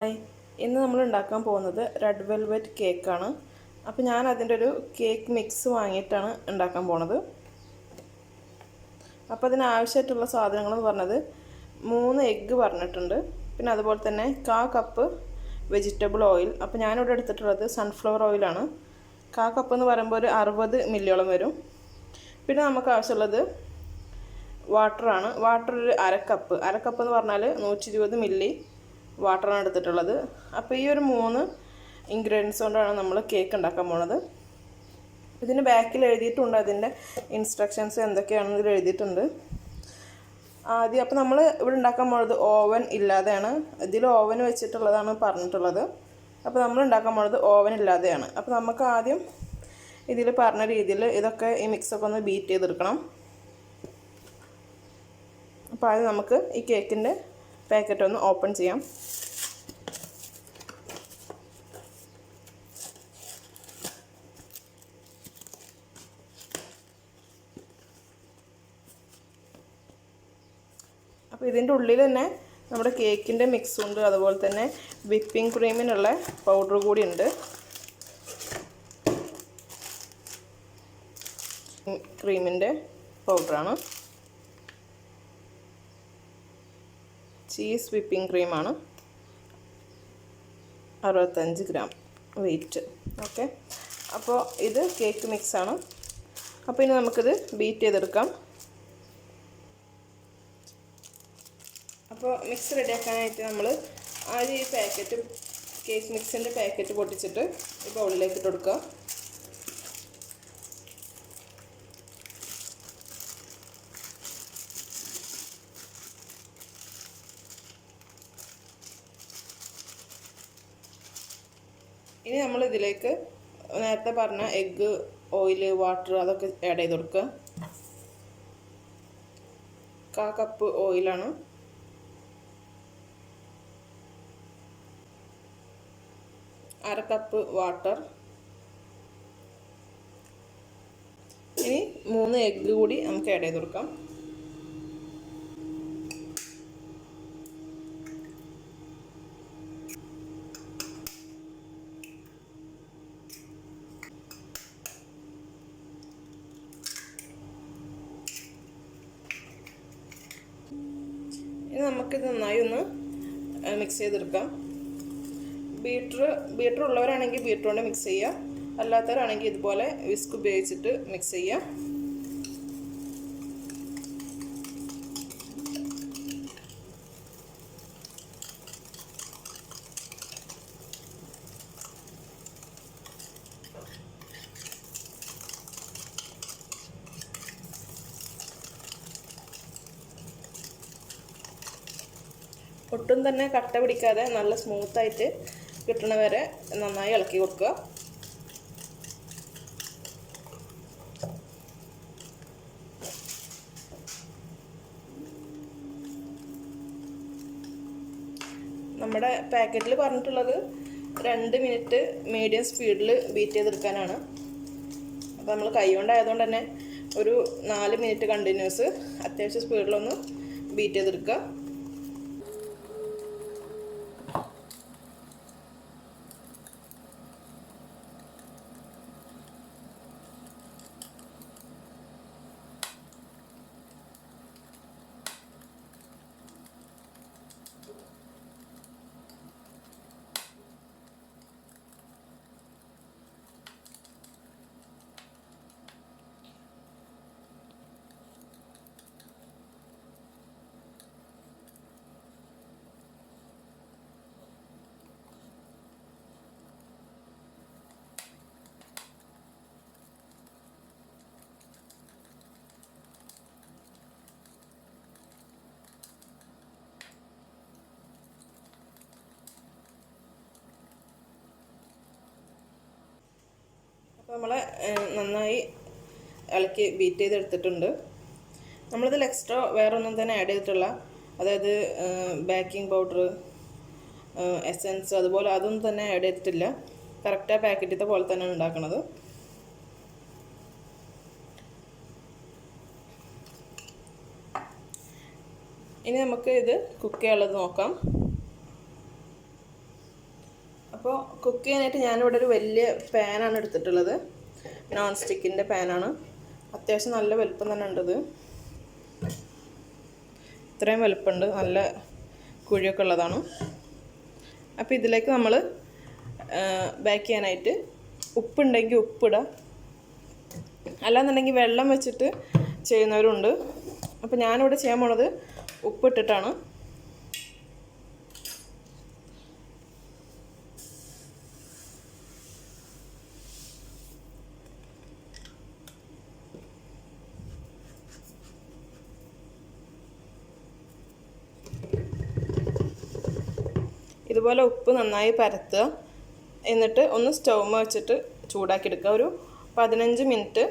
Hi, ഇന്ന് നമ്മൾ ഉണ്ടാക്കാൻ പോകുന്നത് റെഡ് വെൽവെറ്റ് കേക്കാണ്. അപ്പോൾ ഞാൻ അതിൻ്റെ ഒരു കേക്ക് മിക്സ് വാങ്ങിയിട്ടാണ് ഉണ്ടാക്കാൻ പോണത്. അപ്പോൾ അതിനാവശ്യമായിട്ടുള്ള സാധനങ്ങളെന്ന് പറഞ്ഞത് 3 എഗ്ഗ് പറഞ്ഞിട്ടുണ്ട്. പിന്നെ അതുപോലെ തന്നെ 1/4 കപ്പ് വെജിറ്റബിൾ ഓയിൽ. അപ്പോൾ ഞാനിവിടെ എടുത്തിട്ടുള്ളത് സൺഫ്ലവർ ഓയിലാണ്. 1/4 കപ്പ് എന്ന് പറയുമ്പോൾ ഒരു 60 മില്ലിയോളം വരും. പിന്നെ നമുക്ക് ആവശ്യമുള്ളത് വാട്ടറാണ്. വാട്ടർ ഒരു അര കപ്പ് എന്ന് പറഞ്ഞാൽ 120 മില്ലി വാട്ടറാണ് എടുത്തിട്ടുള്ളത്. അപ്പോൾ ഈ ഒരു 3 ഇൻഗ്രീഡിയൻസ് കൊണ്ടാണ് നമ്മൾ കേക്ക് ഉണ്ടാക്കാൻ പോണത്. ഇതിന് ബാക്കിൽ എഴുതിയിട്ടുണ്ട് അതിൻ്റെ ഇൻസ്ട്രക്ഷൻസ് എന്തൊക്കെയാണെന്ന് ഇതിൽ എഴുതിയിട്ടുണ്ട്. ആദ്യം അപ്പോൾ നമ്മൾ ഇവിടെ ഉണ്ടാക്കാൻ പോകുന്നത് ഓവൻ ഇല്ലാതെയാണ്. ഇതിൽ ഓവൻ വെച്ചിട്ടുള്ളതാണ് പറഞ്ഞിട്ടുള്ളത്. അപ്പോൾ നമ്മൾ ഉണ്ടാക്കാൻ പോകുന്നത് ഓവൻ ഇല്ലാതെയാണ്. അപ്പോൾ നമുക്ക് ആദ്യം ഇതിൽ പറഞ്ഞ രീതിയിൽ ഇതൊക്കെ ഈ മിക്സൊക്കെ ഒന്ന് ബീറ്റ് ചെയ്തെടുക്കണം. അപ്പോൾ ആദ്യം നമുക്ക് ഈ കേക്കിൻ്റെ പാക്കറ്റ് ഒന്ന് ഓപ്പൺ ചെയ്യാം. അപ്പോൾ ഇതിൻ്റെ ഉള്ളിൽ തന്നെ നമ്മുടെ കേക്കിൻ്റെ മിക്സ് ഉണ്ട്, അതുപോലെ തന്നെ വിപ്പിംഗ് ക്രീമിനുള്ള പൗഡർ കൂടി ഉണ്ട്. ക്രീമിൻ്റെ പൗഡറാണ്. ചീസ് വിപ്പിംഗ് ക്രീമാണ്, 65 ഗ്രാം വെയിറ്റ്. ഓക്കെ, അപ്പോൾ ഇത് കേക്ക് മിക്സാണ്. അപ്പോൾ ഇനി നമുക്കിത് ബീറ്റ് ചെയ്തെടുക്കാം. അപ്പോൾ മിക്സ് റെഡിയാക്കാനായിട്ട് നമ്മൾ ആദ്യം ഈ പാക്കറ്റ് കേക്ക് മിക്സിൻ്റെ പാക്കറ്റ് പൊട്ടിച്ചിട്ട് ഈ ബൗളിലേക്ക് ഇട്ട് കൊടുക്കുക. ഇനി നമ്മൾ ഇതിലേക്ക് നേരത്തെ പറഞ്ഞ എഗ്ഗ്, ഓയിൽ, വാട്ടർ അതൊക്കെ ആഡ് ചെയ്ത് കൊടുക്കുക. 1/4 കപ്പ് ഓയിലാണ്. അര കപ്പ് വാട്ടർ. ഇനി 3 എഗ്ഗ് കൂടി നമുക്ക് ആഡ് ചെയ്ത് കൊടുക്കാം. ഇനി നമുക്കിത് നന്നായി ഒന്ന് മിക്സ് ചെയ്തെടുക്കാം. ബീറ്റർ ഉള്ളവരാണെങ്കിൽ ബീറ്റർ കൊണ്ട് മിക്സ് ചെയ്യുക, അല്ലാത്തവരാണെങ്കിൽ ഇതുപോലെ വിസ്ക് ഉപയോഗിച്ചിട്ട് മിക്സ് ചെയ്യുക. ഒട്ടും തന്നെ കട്ട പിടിക്കാതെ നല്ല സ്മൂത്തായിട്ട് കിട്ടണ വരെ നന്നായി ഇളക്കി കൊടുക്കുക. നമ്മുടെ പാക്കറ്റിൽ പറഞ്ഞിട്ടുള്ളത് 2 മിനിറ്റ് മീഡിയം സ്പീഡിൽ ബീറ്റ് ചെയ്തെടുക്കാനാണ്. അപ്പോൾ നമ്മൾ കൈ കൊണ്ടായതുകൊണ്ട് തന്നെ ഒരു 4 മിനിറ്റ് കണ്ടിന്യൂസ് അത്യാവശ്യം സ്പീഡിലൊന്ന് ബീറ്റ് ചെയ്തെടുക്കുക. അപ്പോൾ നമ്മൾ നന്നായി ഇളക്കി ബീറ്റ് ചെയ്തെടുത്തിട്ടുണ്ട്. നമ്മളിതിൽ എക്സ്ട്രാ വേറെ ഒന്നും തന്നെ ആഡ് ചെയ്തിട്ടില്ല. അതായത് ബേക്കിംഗ് പൗഡർ, എസൻസ് അതുപോലെ അതൊന്നും തന്നെ ആഡ് ചെയ്തിട്ടില്ല. കറക്റ്റാണ് പാക്കറ്റിലത്തെ പോലെ തന്നെയാണ് ഉണ്ടാക്കുന്നത്. ഇനി നമുക്ക് ഇത് കുക്ക് ചെയ്യാനുള്ളത് നോക്കാം. അപ്പോൾ കുക്ക് ചെയ്യാനായിട്ട് ഞാനിവിടെ ഒരു വലിയ പാനാണ് എടുത്തിട്ടുള്ളത്. നോൺ സ്റ്റിക്കിൻ്റെ പാനാണ്. അത്യാവശ്യം നല്ല വലുപ്പം തന്നെ ഉണ്ട്. ഇത്രയും വലുപ്പമുണ്ട്, നല്ല കുഴിയൊക്കെ ഉള്ളതാണ്. അപ്പോൾ ഇതിലേക്ക് നമ്മൾ ബേക്ക് ചെയ്യാനായിട്ട് ഉപ്പുണ്ടെങ്കിൽ ഉപ്പിടുക, അല്ലാന്നുണ്ടെങ്കിൽ വെള്ളം വെച്ചിട്ട് ചെയ്യുന്നവരുണ്ട്. അപ്പോൾ ഞാനിവിടെ ചെയ്യാൻ പോണത് ഉപ്പിട്ടിട്ടാണ്. ഇതുപോലെ ഉപ്പ് നന്നായി പരത്തുക. എന്നിട്ട് ഒന്ന് സ്റ്റൗമ്മ വെച്ചിട്ട് ചൂടാക്കി എടുക്കുക. ഒരു 15 മിനിറ്റ്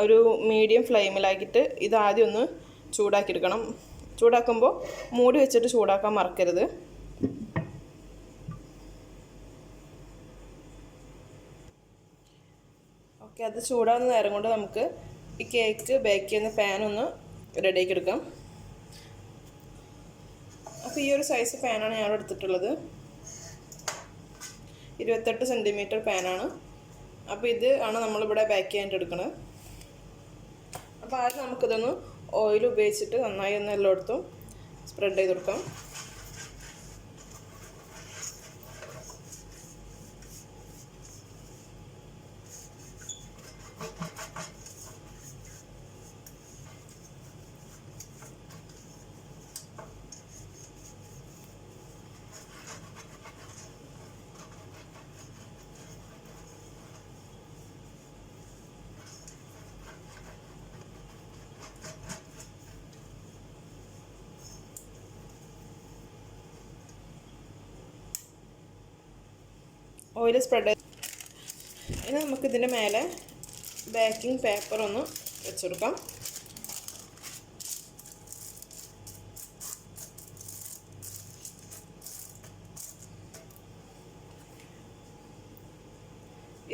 ഒരു മീഡിയം ഫ്ലെയിമിലാക്കിയിട്ട് ഇതാദ്യം ഒന്ന് ചൂടാക്കി എടുക്കണം. ചൂടാക്കുമ്പോൾ മൂടി വെച്ചിട്ട് ചൂടാക്കാൻ മറക്കരുത്. ഓക്കെ, അത് ചൂടാവുന്ന നേരം കൊണ്ട് നമുക്ക് ഈ കേക്ക് ബേക്ക് ചെയ്യുന്ന പാൻ ഒന്ന് റെഡിയാക്കി എടുക്കാം. അപ്പോൾ ഈ ഒരു സൈസ് പാനാണ് ഞാൻ എടുത്തിട്ടുള്ളത്. 28 സെൻറ്റിമീറ്റർ പാനാണ്. അപ്പോൾ ഇത് ആണ് നമ്മളിവിടെ ബേക്ക് ചെയ്യാനായിട്ട് എടുക്കുന്നത്. അപ്പോൾ ആദ്യം നമുക്കിതൊന്ന് ഓയിൽ ഉപയോഗിച്ചിട്ട് നന്നായി ഒന്ന് എല്ലായിടത്തും സ്പ്രെഡ് ചെയ്ത് കൊടുക്കാം. ഓയിൽ സ്പ്രെഡ് ചെയ്ത് ഇനി നമുക്കിതിൻ്റെ മേലെ ബേക്കിംഗ് പേപ്പർ ഒന്ന് വെച്ചെടുക്കാം.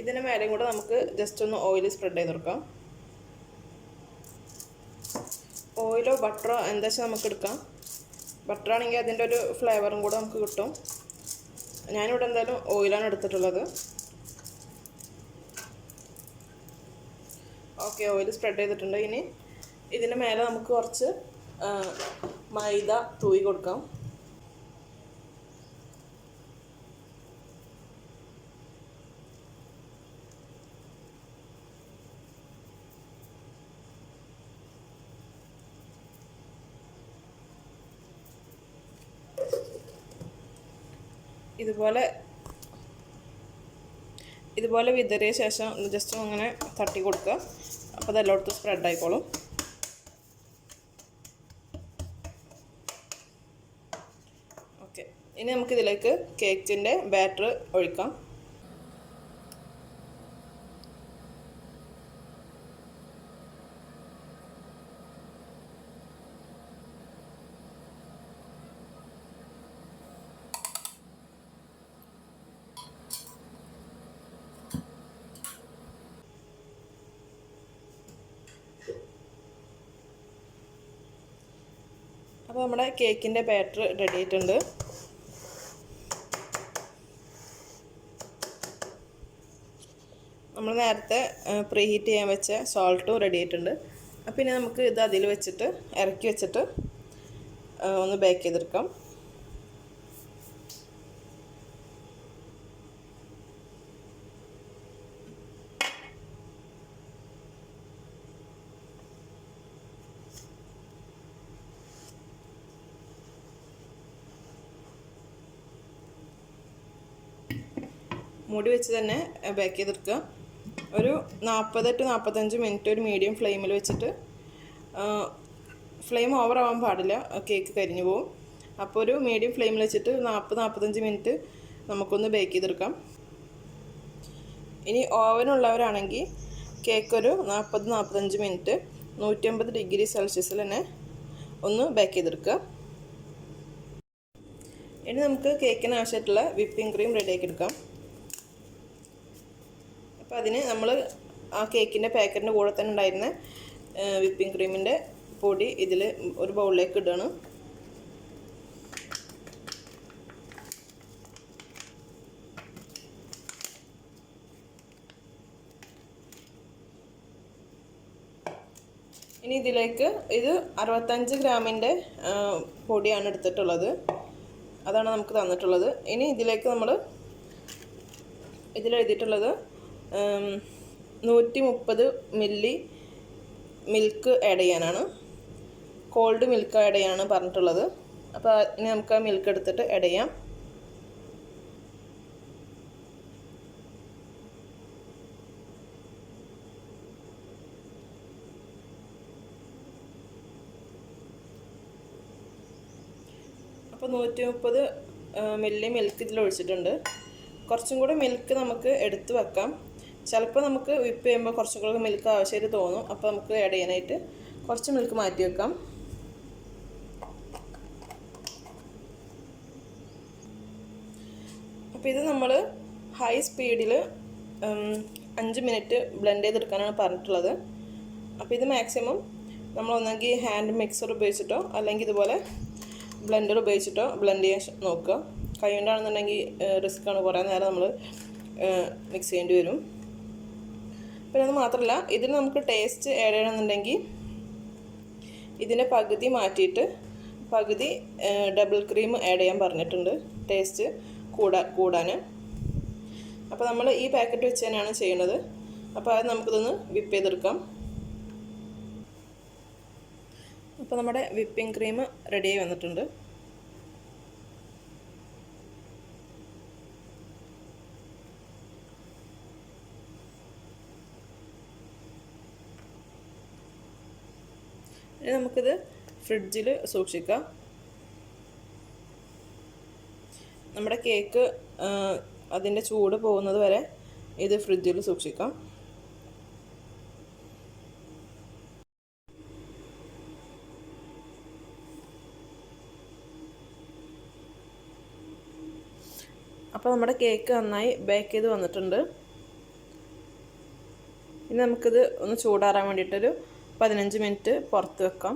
ഇതിൻ്റെ മേലെയും കൂടെ നമുക്ക് ജസ്റ്റ് ഒന്ന് ഓയിൽ സ്പ്രെഡ് ചെയ്ത് കൊടുക്കാം. ഓയിലോ ബട്ടറോ എന്താ വെച്ചാൽ നമുക്ക് എടുക്കാം. ബട്ടറാണെങ്കിൽ അതിൻ്റെ ഒരു ഫ്ലേവറും കൂടെ നമുക്ക് കിട്ടും. ഞാനിവിടെ എന്തായാലും ഓയിലാണ് എടുത്തിട്ടുള്ളത്. ഓക്കെ, ഓയിൽ സ്പ്രെഡ് ചെയ്തിട്ടുണ്ട്. ഇനി ഇതിൻ്റെ മേലെ നമുക്ക് കുറച്ച് മൈദ തൂവി കൊടുക്കാം. ഇതുപോലെ വിതറിയ ശേഷം ജസ്റ്റ് അങ്ങനെ തട്ടി കൊടുക്കുക. അപ്പോൾ അതെല്ലായിടത്തും സ്പ്രെഡ് ആയിക്കോളും. ഓക്കെ, ഇനി നമുക്കിതിലേക്ക് കേക്കിൻ്റെ ബാറ്റർ ഒഴിക്കാം. അപ്പോൾ നമ്മുടെ കേക്കിൻ്റെ ബാറ്റർ റെഡി ആയിട്ടുണ്ട്. നമ്മൾ നേരത്തെ പ്രീ ഹീറ്റ് ചെയ്യാൻ വെച്ച സോൾട്ടും റെഡി ആയിട്ടുണ്ട്. അപ്പോൾ ഇനി നമുക്ക് ഇത് അതിൽ വെച്ചിട്ട് ഇറക്കി വെച്ചിട്ട് ഒന്ന് ബേക്ക് ചെയ്തെടുക്കാം. മൂടി വെച്ച് തന്നെ ബേക്ക് ചെയ്തെടുക്കുക. ഒരു 40 to 45 മിനിറ്റ് ഒരു മീഡിയം ഫ്ലെയിമിൽ വെച്ചിട്ട്, ഫ്ലെയിം ഓവർ ആവാൻ പാടില്ല, കേക്ക് കരിഞ്ഞു പോകും. അപ്പോൾ ഒരു മീഡിയം ഫ്ലെയിമിൽ വെച്ചിട്ട് 40-45 മിനിറ്റ് നമുക്കൊന്ന് ബേക്ക് ചെയ്തെടുക്കാം. ഇനി ഓവനുള്ളവരാണെങ്കിൽ കേക്ക് ഒരു 40-45 മിനിറ്റ് 150 ഡിഗ്രി സെൽഷ്യസിൽ തന്നെ ഒന്ന് ബേക്ക് ചെയ്തെടുക്കുക. ഇനി നമുക്ക് കേക്കിന് ആവശ്യമായിട്ടുള്ള വിപ്പിംഗ് ക്രീം റെഡിയാക്കി എടുക്കാം. അപ്പോൾ അതിന് നമ്മൾ ആ കേക്കിൻ്റെ പാക്കറ്റിൻ്റെ കൂടെ തന്നെ ഉണ്ടായിരുന്ന വിപ്പിംഗ് ക്രീമിൻ്റെ പൊടി ഇതിൽ ഒരു ബൗളിലേക്ക് ഇടുകയാണ്. ഇനി ഇതിലേക്ക് ഇത് 65 ഗ്രാമിൻ്റെ പൊടിയാണ് എടുത്തിട്ടുള്ളത്, അതാണ് നമുക്ക് തന്നിട്ടുള്ളത്. ഇനി ഇതിലേക്ക് നമ്മൾ ഇതിലെഴുതിയിട്ടുള്ളത് 130 മില്ലി മിൽക്ക് ആഡ് ചെയ്യാനാണ്, കോൾഡ് മിൽക്ക് ആഡ് ചെയ്യാനാണ് പറഞ്ഞിട്ടുള്ളത്. അപ്പോൾ ഇനി നമുക്ക് ആ മിൽക്ക് എടുത്തിട്ട് ആഡ് ചെയ്യാം. അപ്പോൾ 130 മില്ലി മിൽക്ക് ഇതിൽ ഒഴിച്ചിട്ടുണ്ട്. കുറച്ചും കൂടെ മിൽക്ക് നമുക്ക് എടുത്ത് വെക്കാം. ചിലപ്പോൾ നമുക്ക് വിപ്പ് ചെയ്യുമ്പോൾ കുറച്ചും കൂടെ മിൽക്ക് ആവശ്യമായിട്ട് തോന്നും. അപ്പോൾ നമുക്ക് ആഡ് ചെയ്യാനായിട്ട് കുറച്ച് മിൽക്ക് മാറ്റി വെക്കാം. അപ്പോൾ ഇത് നമ്മൾ ഹൈ സ്പീഡിൽ 5 മിനിറ്റ് ബ്ലെൻഡ് ചെയ്തെടുക്കാനാണ് പറഞ്ഞിട്ടുള്ളത്. അപ്പോൾ ഇത് മാക്സിമം നമ്മൾ ഒന്നെങ്കിൽ ഹാൻഡ് മിക്സർ ഉപയോഗിച്ചിട്ടോ അല്ലെങ്കിൽ ഇതുപോലെ ബ്ലെൻഡർ ഉപയോഗിച്ചിട്ടോ ബ്ലെൻഡ് ചെയ്യാൻ നോക്കുക. കൈ കൊണ്ടാണെന്നുണ്ടെങ്കിൽ റിസ്ക്കാണ്, കുറേ നേരം നമ്മൾ മിക്സ് ചെയ്യേണ്ടി വരും. പിന്നെ അത് മാത്രമല്ല, ഇതിന് നമുക്ക് ടേസ്റ്റ് ആഡ് ചെയ്യണമെന്നുണ്ടെങ്കിൽ ഇതിൻ്റെ പകുതി മാറ്റിയിട്ട് പകുതി ഡബിൾ ക്രീം ആഡ് ചെയ്യാൻ പറഞ്ഞിട്ടുണ്ട്, ടേസ്റ്റ് കൂടാൻ. അപ്പോൾ നമ്മൾ ഈ പാക്കറ്റ് വെച്ച് തന്നെയാണ് ചെയ്യുന്നത്. അപ്പോൾ അത് നമുക്കിതൊന്ന് വിപ്പ് ചെയ്തെടുക്കാം. അപ്പോൾ നമ്മുടെ വിപ്പിംഗ് ക്രീം റെഡി ആയി വന്നിട്ടുണ്ട്. ഇനി നമുക്കിത് ഫ്രിഡ്ജിൽ സൂക്ഷിക്കാം. നമ്മുടെ കേക്ക് അതിൻ്റെ ചൂട് പോകുന്നത് വരെ ഇത് ഫ്രിഡ്ജിൽ സൂക്ഷിക്കാം. അപ്പോൾ നമ്മുടെ കേക്ക് നന്നായി ബേക്ക് ചെയ്ത് വന്നിട്ടുണ്ട്. ഇനി നമുക്കിത് ഒന്ന് ചൂടാറാൻ വേണ്ടിയിട്ടൊരു 15 മിനിറ്റ് പുറത്ത് വെക്കാം.